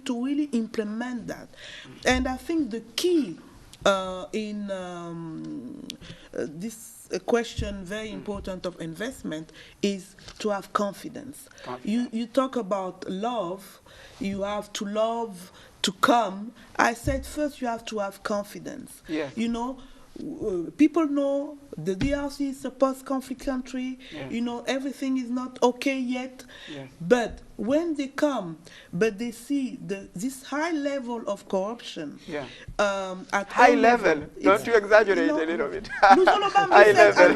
need to really implement that. And I think the key in this question, very important of investment, is to have confidence. You talk about love, you have to love to come. I said first you have to have confidence. Yes. You know, people know the DRC is a post-conflict country. Yes. You know, everything is not okay yet. Yes. But when they come, but they see this high level of corruption. Yeah. At High all level. Don't you exaggerate a little bit. High level.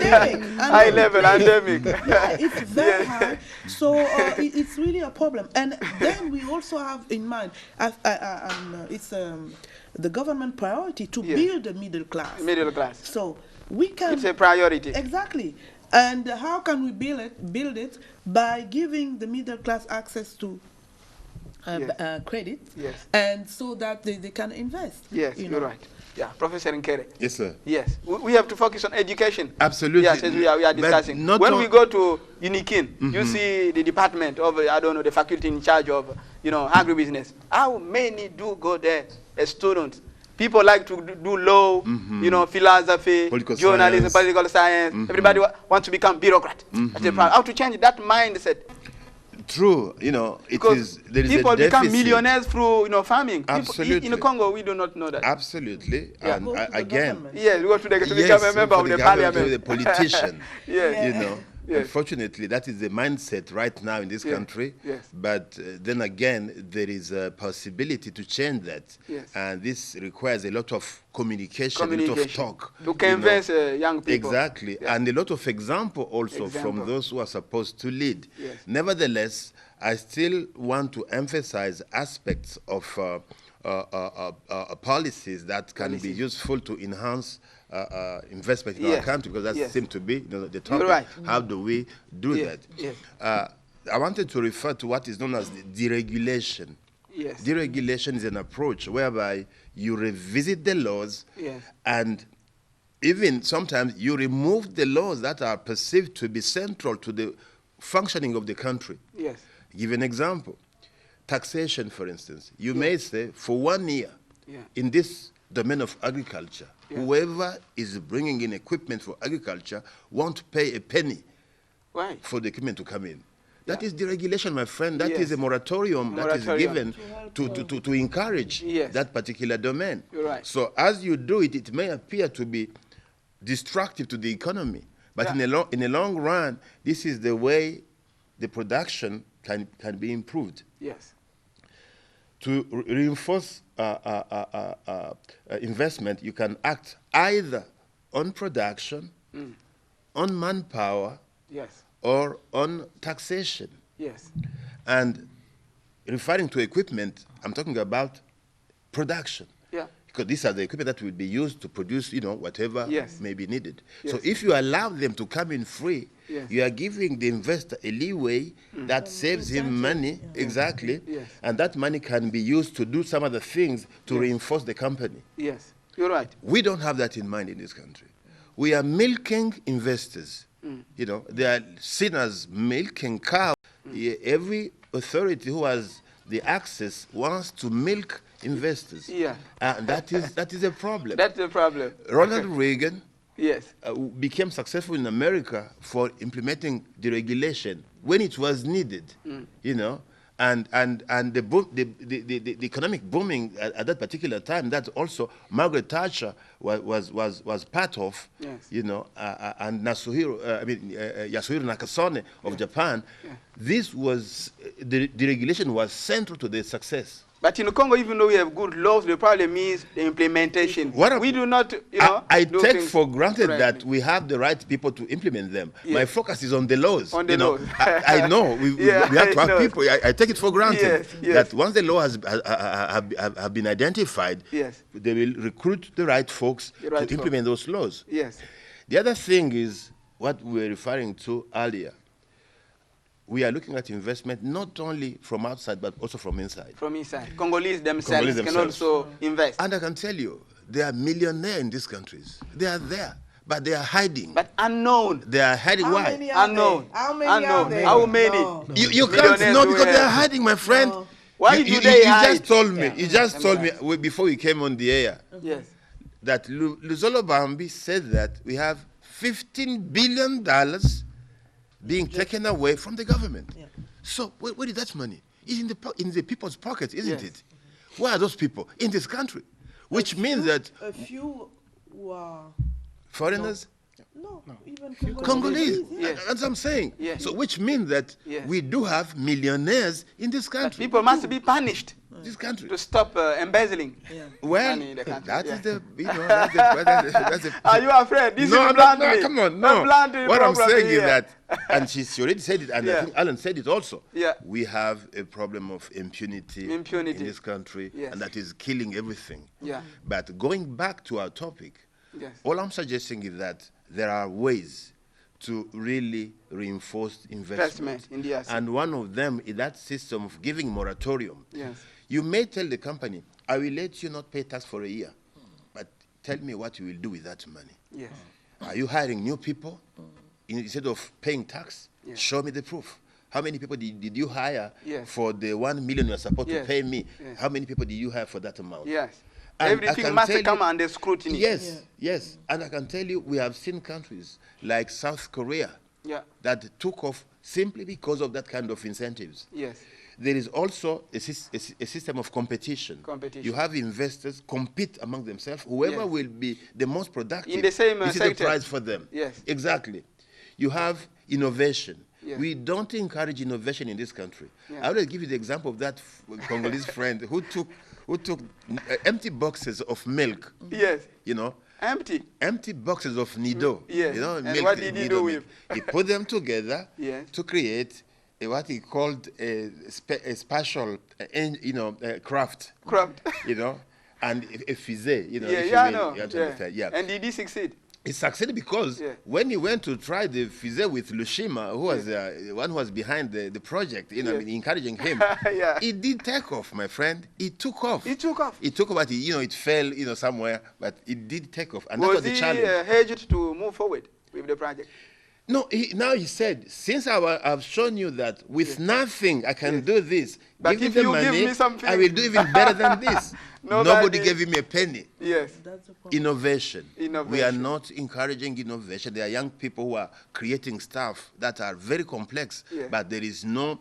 High level, endemic. Yeah, it's very high. So it's really a problem. And then we also have in mind, it's the government priority to build a middle class. Middle class. So we can. It's a priority. Exactly. And how can we build it? Build it by giving the middle class access to credit, and so that they can invest. Yes, you're right. Yeah, Professor Nkere. Yes, sir. Yes, we have to focus on education. Absolutely. Yes, as we are discussing. When we go to UNIKIN, you see the department of, I don't know, the faculty in charge of, you know, agribusiness. How many do go there as students? People like to do law, you know, philosophy, political journalism, science. political science. Everybody wants to become bureaucrat. That's the problem. How to change that mindset? True, you know, there is people a deficit. become millionaires through, you know, farming. Absolutely. People, in Congo, we do not know that. Absolutely. Yeah. And again, yes, we go to become a member of the parliament. The politician. Yes. You know. Yes. Unfortunately, that is the mindset right now in this country. Yes. But then again, there is a possibility to change that. Yes. And this requires a lot of communication, a lot of talk. To convince young people. Exactly. Yeah. And a lot of example also from those who are supposed to lead. Yes. Nevertheless, I still want to emphasize aspects of policies that can be useful to enhance investment in our country, because that seems to be the topic. Right. How do we do that? Yes. I wanted to refer to what is known as deregulation. Yes. Deregulation is an approach whereby you revisit the laws and even sometimes you remove the laws that are perceived to be central to the functioning of the country. Yes. Give an example. Taxation, for instance. You may say, for 1 year, in this domain of agriculture, whoever is bringing in equipment for agriculture won't pay a penny for the equipment to come in. That is deregulation, my friend. That is a moratorium that is given to encourage that particular domain. Right. So as you do it, it may appear to be destructive to the economy. But in the long run, this is the way the production can be improved. Yes. To reinforce investment, you can act either on production, on manpower, or on taxation. Yes. And referring to equipment, I'm talking about production. Yeah. Because these are the equipment that will be used to produce, you know, whatever may be needed. Yes. So if you allow them to come in free, you are giving the investor a leeway that saves him money, and that money can be used to do some other things to reinforce the company. Yes, you're right. We don't have that in mind in this country. We are milking investors. You know, they are seen as milking cows. Every authority who has the access wants to milk investors. Yeah. That is a problem. That's the problem. Ronald Reagan became successful in America for implementing deregulation when it was needed, you know, and the economic booming at that particular time that also Margaret Thatcher was part of, you know, and Yasuhiro Nakasone of Japan. This was the deregulation was central to their success. But in Congo, even though we have good laws, the problem is the implementation. We do not, you know. I take for granted that we have the right people to implement them. My focus is on the laws. On the laws. I know we have to have people. I take it for granted that once the law has been identified, they will recruit the right folks to implement those laws. Yes. The other thing is what we were referring to earlier. We are looking at investment not only from outside, but also from inside. From inside. Congolese themselves can also invest. And I can tell you, there are millionaires in these countries. They are there, but they are hiding. But unknown. They are hiding. Why? Unknown. How many are there? How many? No. You can't know because they are hiding, my friend. No. Why do they hide? You just told me before we came on the air. Yes. That Luzolo Bambi said that we have $15 billion being taken away from the government. Yeah. So where is that money? It's in the people's pockets, isn't it? Where are those people? In this country. Which means that... A few were... Foreigners? No, even Congolese. Yes. That's what I'm saying. Yes. So which means that we do have millionaires in this country. But people must be punished. This country. To stop embezzling money in the country. That is the, that's the Are you afraid? This is bluntly. No, come on, no. What I'm saying is that, and she already said it, and I think Alan said it also, we have a problem of impunity in this country, and that is killing everything. Yeah. But going back to our topic, all I'm suggesting is that there are ways to really reinforce investment in DRC. And one of them is that system of giving moratorium. Yes. You may tell the company, I will let you not pay tax for a year, but tell me what you will do with that money. Yes. Are you hiring new people? Instead of paying tax, show me the proof. How many people did you hire for the 1 million you're supposed to pay me? How many people did you hire for that amount? Yes. And everything must come under scrutiny. Yes, yes. And I can tell you, we have seen countries like South Korea that took off simply because of that kind of incentives. Yes. There is also a system of competition. You have investors compete among themselves. Whoever will be the most productive, in the same this is the prize for them. Yes. Exactly. You have innovation. We don't encourage innovation in this country. I will give you the example of that Congolese friend who took empty boxes of milk. Yes. You know. Empty boxes of Nido. Yes. You know, and milk, what did he do with? He put them together to create what he called a special, craft. You know, and a fizet. You know. I know. And did he succeed? He succeeded because when he went to try the fizet with Lushima, who was the one who was behind the project, encouraging him, it did take off, my friend. It took off. It took off. It took off, but it fell, somewhere, but it did take off, and that was the challenge. Was he hedged to move forward with the project? No, now he said, since I've shown you that with nothing I can do this, but give me the money, give me something, I will do even better than this. Nobody gave him a penny. Yes. Innovation. We are not encouraging innovation. There are young people who are creating stuff that are very complex, but there is no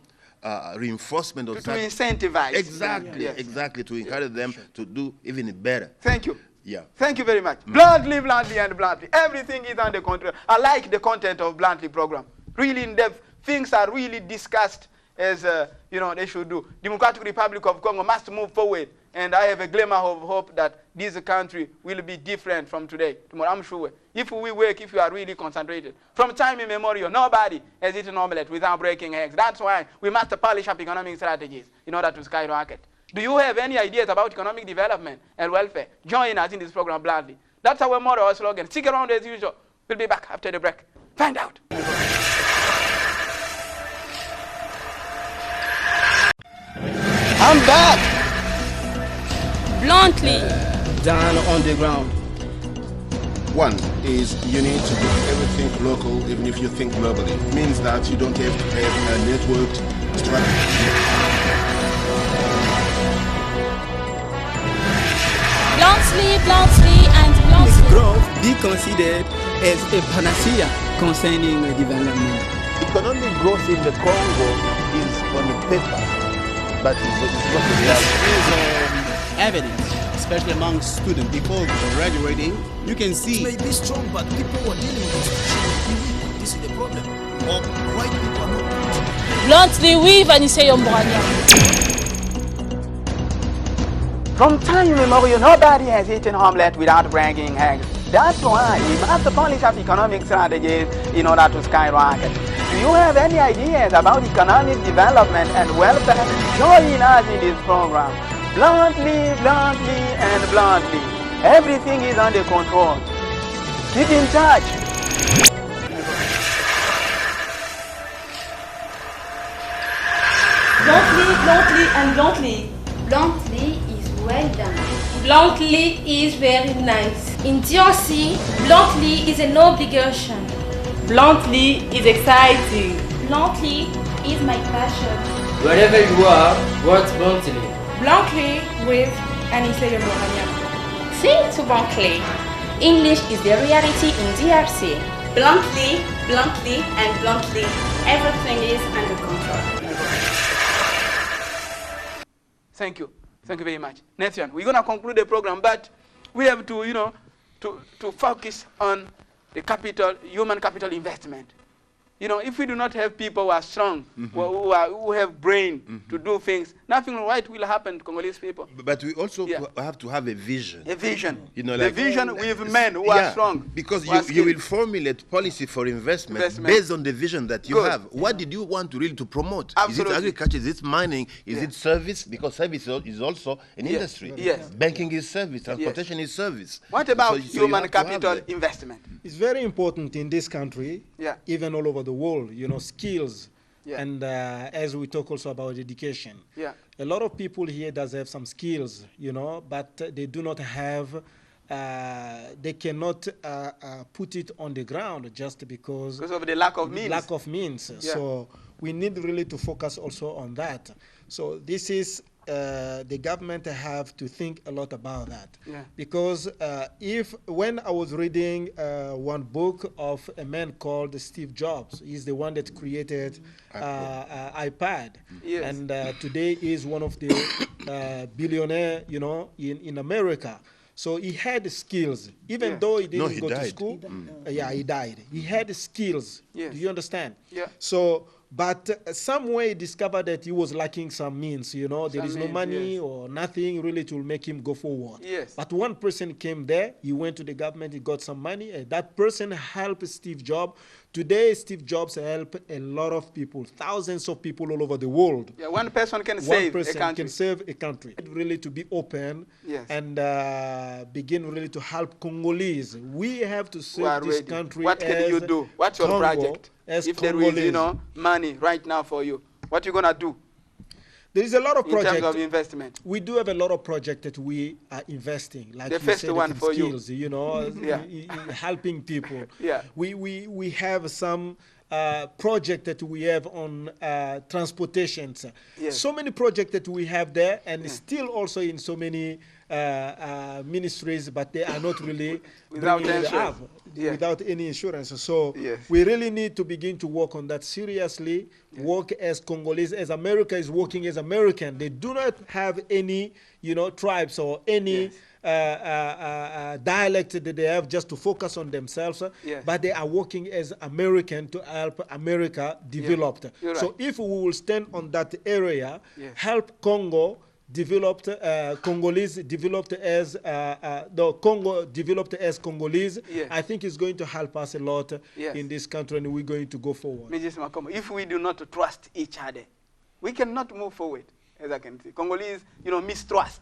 reinforcement of to incentivize. Exactly, to encourage them to do even better. Thank you. Yeah. Thank you very much. Bluntly, and bluntly. Everything is under control. I like the content of Bluntly program. Really in depth. Things are really discussed as, they should do. Democratic Republic of Congo must move forward. And I have a glimmer of hope that this country will be different from today. Tomorrow, I'm sure. If we work, if we are really concentrated. From time immemorial, nobody has eaten omelette without breaking eggs. That's why we must polish up economic strategies in order to skyrocket. Do you have any ideas about economic development and welfare? Join us in this program Bluntly. That's our motto, our slogan. Stick around as usual. We'll be back after the break. Find out. I'm back. Bluntly. Down on the ground. One is you need to do everything local, even if you think globally. It means that you don't have to have a networked strategy. Bluntly and bluntly. Growth be considered as a panacea concerning development. Economic growth in the Congo is on the paper, but it's not the reality. There is evidence, especially among students before graduating. You can see. It may be strong, but people who are dealing with this, this is the problem. Or white people are not. Bluntly, oui, Vanessa Yombrania. From time immemorial, nobody has eaten omelette without breaking eggs. That's why we must polish up economic strategies in order to skyrocket. Do you have any ideas about economic development and welfare? Join us in this program. Bluntly, and bluntly. Everything is under control. Keep in touch. Bluntly and bluntly. Bluntly is well done. Bluntly is very nice. In DRC, bluntly is an obligation. Bluntly is exciting. Bluntly is my passion. Wherever you are, work bluntly. Bluntly with Angèle Makombo. Sing to bluntly. English is the reality in DRC. Bluntly, bluntly, and bluntly, everything is under control. Thank you. Thank you very much. Nathan, we're going to conclude the program, but we have to, you know, to focus on the capital, human capital investment. You know, if we do not have people who are strong, who have brain to do things, nothing right will happen to Congolese people. But we also have to have a vision. A vision. You know, the like vision with men who are strong. Because you will formulate policy for investment based on the vision that you have. What did you want to really to promote? Absolutely. Is it agriculture? Is it mining? Is it service? Because service is also an industry. Yes. Banking is service. Transportation is service. What about human capital investment? It's very important in this country, even all over the world, you know, skills. And as we talk also about education. A lot of people here does have some skills, you know, but they do not have, they cannot put it on the ground just because of the lack of means. Lack of means. So we need really to focus also on that. So this is, the government have to think a lot about that. Because when I was reading one book of a man called Steve Jobs, he's the one that created iPad. And today is one of the billionaire, you know, in America. So he had skills, even though he didn't go to school. He died. He had skills. Do you understand? So, but some way he discovered that he was lacking some means, you know, there is no money or nothing really to make him go forward. But one person came there, he went to the government, he got some money, and that person helped Steve Jobs. Today, Steve Jobs helped a lot of people, thousands of people all over the world. One person can save a country. One person can save a country. Really to be open and begin really to help Congolese. We have to save this country. What can you do? What's your project? If there is, you know, money right now for you, what are you going to do? There is a lot of projects. In terms of investment. We do have a lot of projects that we are investing. Like the first one for skills, you know, helping people. We have some project that we have on transportation. So many projects that we have there, and still also in so many ministries, but they are not really without any insurance. So we really need to begin to work on that seriously, work as Congolese, as America is working as American. They do not have any, you know, tribes or any dialect that they have just to focus on themselves, but they are working as American to help America develop. So if we will stand on that area, help Congo developed, Congolese developed as the Congo developed as Congolese, I think it's going to help us a lot in this country, and we're going to go forward. Mrs. Makombo, if we do not trust each other, we cannot move forward, as I can see. Congolese, you know, mistrust.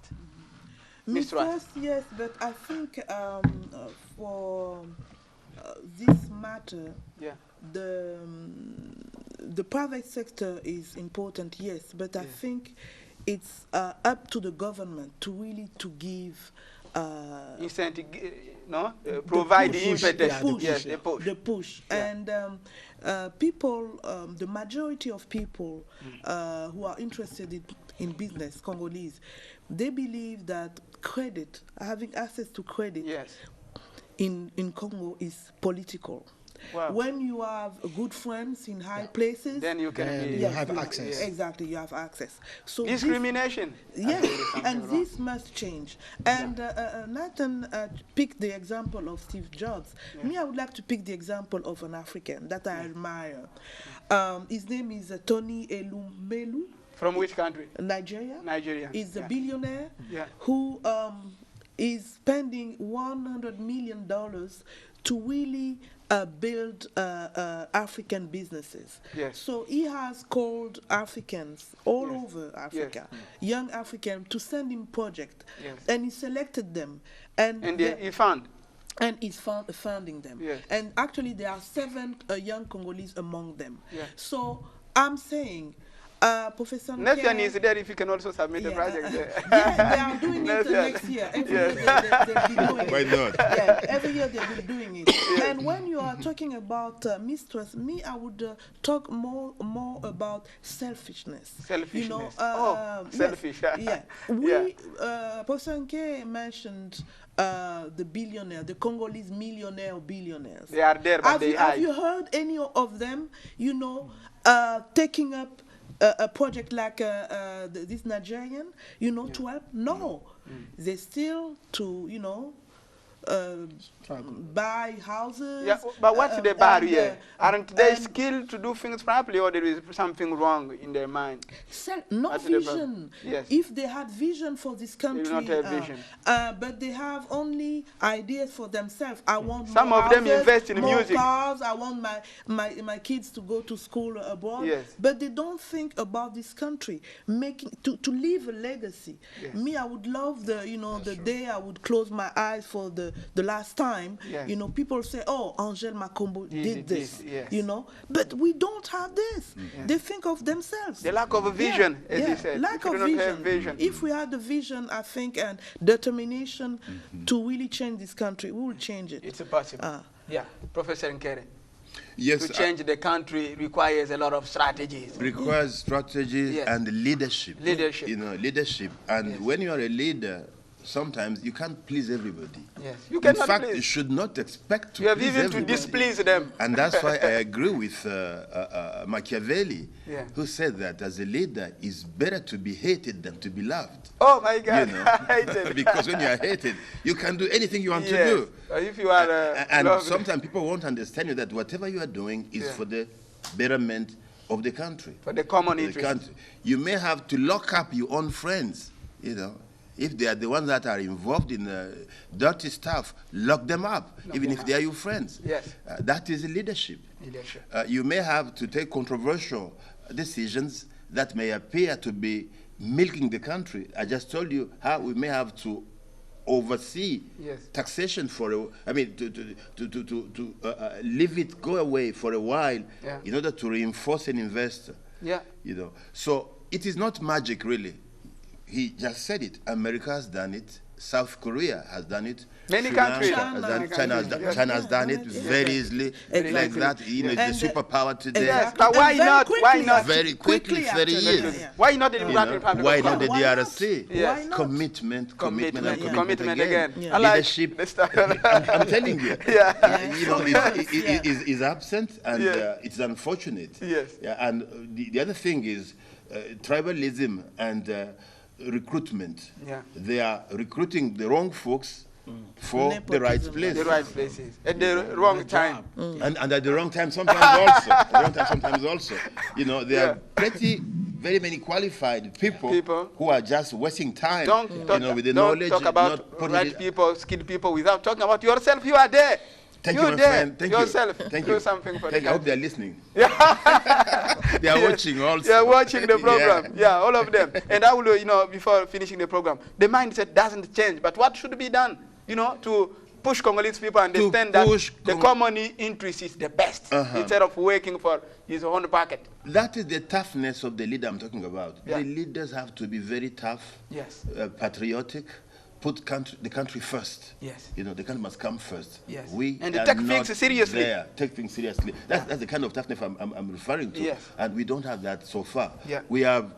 Mistrust, yes, but I think for this matter, the private sector is important, yes, but I think it's up to the government to really to give incentive, provide the impetus, the push. And people, the majority of people who are interested in business, Congolese, they believe that credit, having access to credit in Congo is political. When you have good friends in high places, then you can you have access. Exactly, you have access. So discrimination. And this must change. And Nathan picked the example of Steve Jobs. Me, I would like to pick the example of an African that I admire. His name is Tony Elumelu. From which country? Nigeria. Nigeria. He's a billionaire who is spending $100 million to really build African businesses. So he has called Africans all over Africa, young Africans, to send him projects, and he selected them, and he found. And he's funding them. And actually, there are 7 young Congolese among them. So I'm saying, Professor Nation is there if you can also submit a project there. Yeah, they are doing it next year. Every year they'll be doing Why it. not? Yeah, every year they'll be doing it. And when you are talking about mistrust, I would talk more about selfishness. Selfishness. Selfish. Yes, Professor Nke mentioned the billionaire, the Congolese billionaires. They are there, but they hide. Have you heard any of them, taking up a project like this Nigerian, to help? No. They still buy houses. Yeah, but what's the barrier? Aren't they skilled to do things properly, or there is something wrong in their mind? No vision. Yes. If they had vision for this country, they do not have vision. But they have only ideas for themselves. I want some more of them houses, invest in more music. cars. I want my kids to go to school abroad. Yes. But they don't think about this country, to leave a legacy. Yes. Me, I would love the day I would close my eyes for the last time. Yes. People say, "Oh, Angèle Makombo did this." Yes. But we don't have this. Yes. They think of themselves. The lack of a vision, as you said. Lack if of you don't have vision. If we had the vision, I think, and determination to really change this country, we will change it. It's possible. Professor Nkere. Yes, to change the country requires a lot of strategies. Requires strategies and leadership. Leadership. And when you are a leader, sometimes you can't please everybody. Yes, you cannot. In fact, please. you should not expect to. You have please even everybody. to displease them. And that's why I agree with Machiavelli, who said that as a leader, it's better to be hated than to be loved. Oh my God! Because when you are hated, you can do anything you want to do. If you are, and sometimes people won't understand you that whatever you are doing is for the betterment of the country, for the common interest. You may have to lock up your own friends, If they are the ones that are involved in dirty stuff, lock them up, even if they are your friends. Yes. That is leadership. You may have to take controversial decisions that may appear to be milking the country. I just told you how we may have to oversee taxation to leave it go away for a while in order to reinforce an investor. So it is not magic, really. He just said it. America has done it. South Korea has done it. Many countries. China has done it very easily, like that. It's the superpower today. Yes, but why not? Why not? Very quickly, 30 years. Why not the Democratic Republic? Why not the DRC? Yes. Commitment again. Leadership. I'm telling you. Is absent, and it's unfortunate. Yes. And the other thing is tribalism and recruitment. They are recruiting the wrong folks for the right place. The right places. At the wrong time. And at the wrong time sometimes also. There are very many qualified people who are just wasting time with the knowledge. Don't talk about right people, skilled people without talking about yourself. You are there. Thank you, my friend. Thank yourself. You. Thank do you. Something for I hope they are listening. They are watching also. They are watching the program. All of them. And I will, before finishing the program, the mindset doesn't change. But what should be done, to push Congolese people understand that the common interest is the best instead of working for his own pocket. That is the toughness of the leader I'm talking about. The leaders have to be very tough, patriotic. Put the country first. Yes. The country must come first. Yes. And take things seriously. Take things seriously. That's the kind of toughness I'm referring to. Yes. And we don't have that so far. Yeah. We have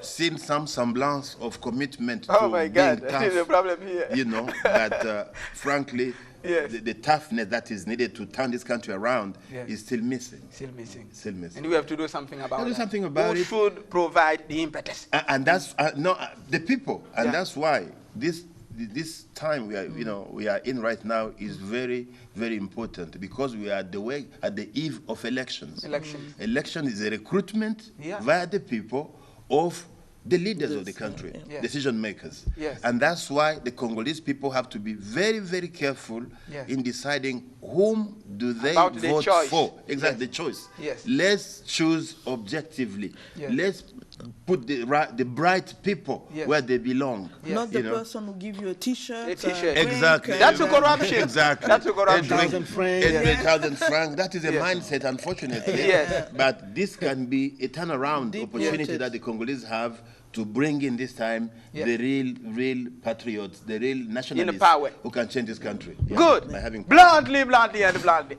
seen some semblance of commitment to being God. tough. That is the problem here. But frankly, the toughness that is needed to turn this country around is still missing. Still missing. And we have to do something about it. Do something about it. Who should provide the impetus? And that's the people. And that's why this time we are in right now is very, very important, because we are at the eve of elections. Election is a recruitment via the people of the leaders of the country, decision makers. And that's why the Congolese people have to be very, very careful in deciding whom do they vote for. Exactly, the choice. Let's choose objectively. Let's put the bright people where they belong. Not the person who give you a T-shirt. Exactly. That's a corruption. Exactly. That's a corruption. 1,000 francs. 1,000 francs. That is a mindset, unfortunately. Yes. But this can be a turnaround opportunity that the Congolese have to bring in this time the real patriots, the real nationalists who can change this country. Good. By having bluntly.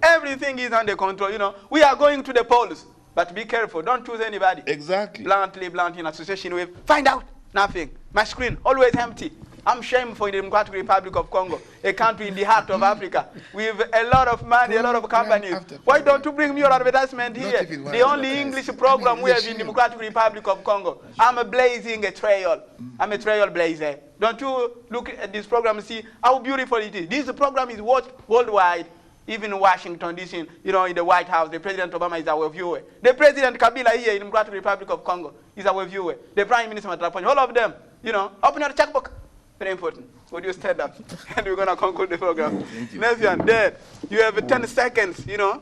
Everything is under control. You know, we are going to the polls, but be careful. Don't choose anybody. Exactly. Bluntly, in association with. Find out. Nothing. My screen always empty. I'm ashamed for the Democratic Republic of Congo, a country in the heart of Africa, with a lot of money, a lot of companies. Why don't you bring me your advertisement here? The only English program we have in the Democratic Republic of Congo. I'm blazing a trail. I'm a trailblazer. Don't you look at this program and see how beautiful it is? This program is watched worldwide, even in Washington, D.C., you know, in the White House. The President Obama is our viewer. The President Kabila here in the Democratic Republic of Congo is our viewer. The Prime Minister Matraponyo, all of them, you know, open your checkbook. Very important. Would you stand up? And we're going to conclude the program. Nevian, there, you have 10 seconds, you know,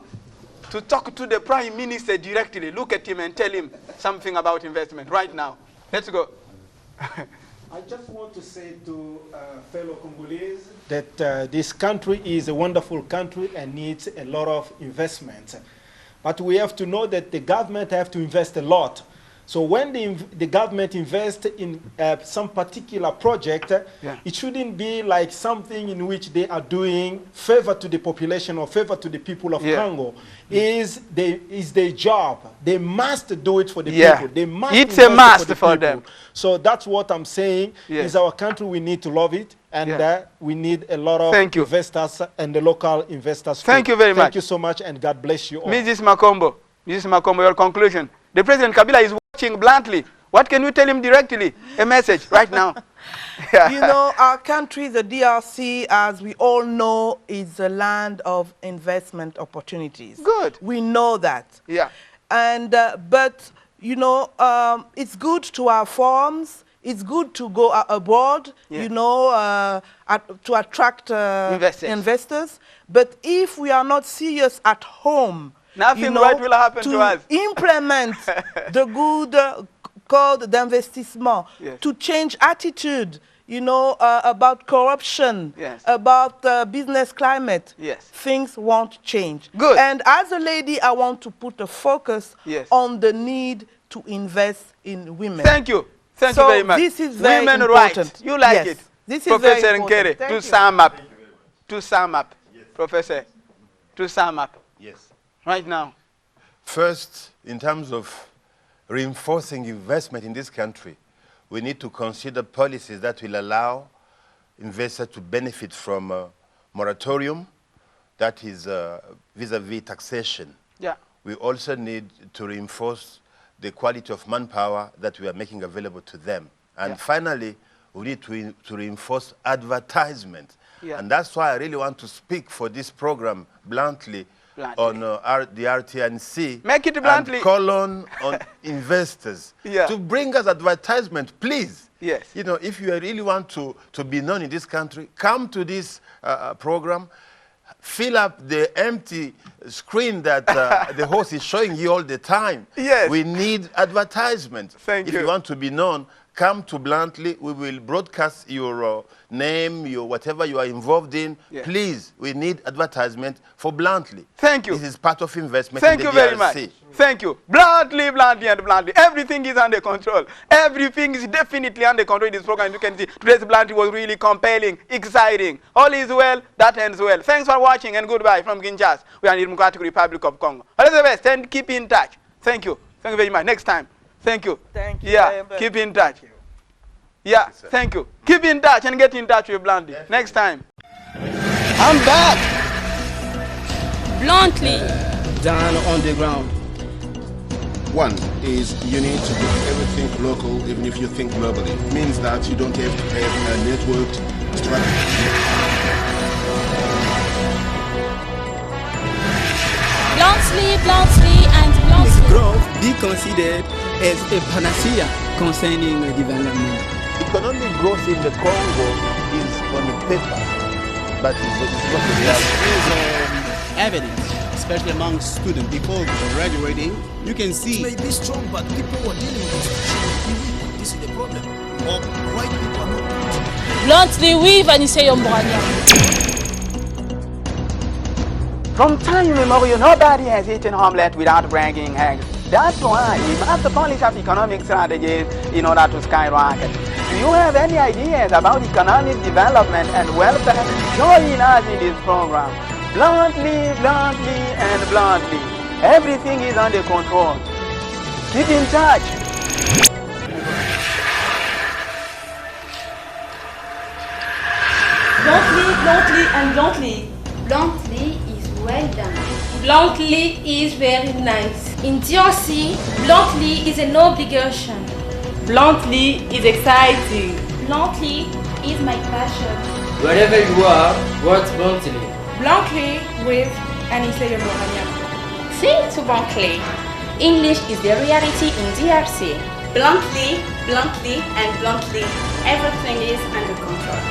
to talk to the Prime Minister directly. Look at him and tell him something about investment right now. Let's go. I just want to say to fellow Congolese that this country is a wonderful country and needs a lot of investment. But we have to know that the government have to invest a lot. So when the government invests in some particular project, it shouldn't be like something in which they are doing favor to the population or favor to the people of Congo. Is their job. They must do it for the people. They must. It's a must for them. So that's what I'm saying. Is our country, we need to love it, and we need a lot of investors and the local investors. Thank you very much. Thank you so much, and God bless you all. Mrs. Makombo, your conclusion. The President Kabila is watching bluntly. What can you tell him directly? A message right now. You know, our country, the DRC, as we all know, is a land of investment opportunities. Good. We know that. Yeah. And, but, you know, it's good to have forums. It's good to go abroad, you know, to attract investors. But if we are not serious at home, nothing right will happen to us. Implement the good code d'investissement, to change attitude, you know, about corruption, about business climate. Things won't change. Good. And as a lady, I want to put a focus on the need to invest in women. Thank you. Thank you very much. This is very women important. Rights. You like it. This is Professor very important. Nkere, to sum up, Professor, to sum up. Yes. Right now. First, in terms of reinforcing investment in this country, we need to consider policies that will allow investors to benefit from a moratorium, that is vis-a-vis taxation. Yeah. We also need to reinforce the quality of manpower that we are making available to them. And finally, we need to reinforce advertisement. And that's why I really want to speak for this program bluntly. On the RTNC. Make it bluntly. And call on investors to bring us advertisement, please. Yes. You know, if you really want to be known in this country, come to this program, fill up the empty screen that the host is showing you all the time. Yes. We need advertisement. Thank you. If you want to be known, come to Bluntly. We will broadcast your name, your whatever you are involved in. Please, we need advertisement for Bluntly. Thank you. This is part of investment Thank in the you very DRC. much. Thank you. Bluntly. Everything is under control. Everything is definitely under control in this program. You can see today's Bluntly was really compelling, exciting. All is well, that ends well. Thanks for watching and goodbye from Kinshasa. We are in the Democratic Republic of Congo. All the best and keep in touch. Thank you. Thank you very much. Next time. Thank you. Thank you. Yeah, keep in touch. Yeah, thank you. Keep in touch and get in touch with Bluntly. Next time. I'm back. Bluntly. Down on the ground. One is you need to do everything local, even if you think globally. It means that you don't have to have a networked strategy. Bluntly, and This Bluntly. growth be considered as a panacea concerning development. Economic growth in the Congo is on the paper, but it's not the reality. Evidence, especially among students before graduating, you can see. It may be strong, but people who are dealing with this, this is the problem. Or right people are not. Bluntly, oui, Vanessa Yombrania. From time immemorial, nobody has eaten omelette without bringing eggs. That's why we must polish up economic strategies in order to skyrocket. Do you have any ideas about economic development and welfare? Join us in this program. Bluntly, bluntly, and bluntly. Everything is under control. Keep in touch. Bluntly, bluntly, and bluntly. Bluntly is well done. Bluntly is very nice. In DRC, bluntly is an obligation. Bluntly is exciting. Bluntly is my passion. Wherever you are, write bluntly. Bluntly with Angèle Makombo. Think to bluntly. English is the reality in DRC. Bluntly, bluntly, and bluntly. Everything is under control.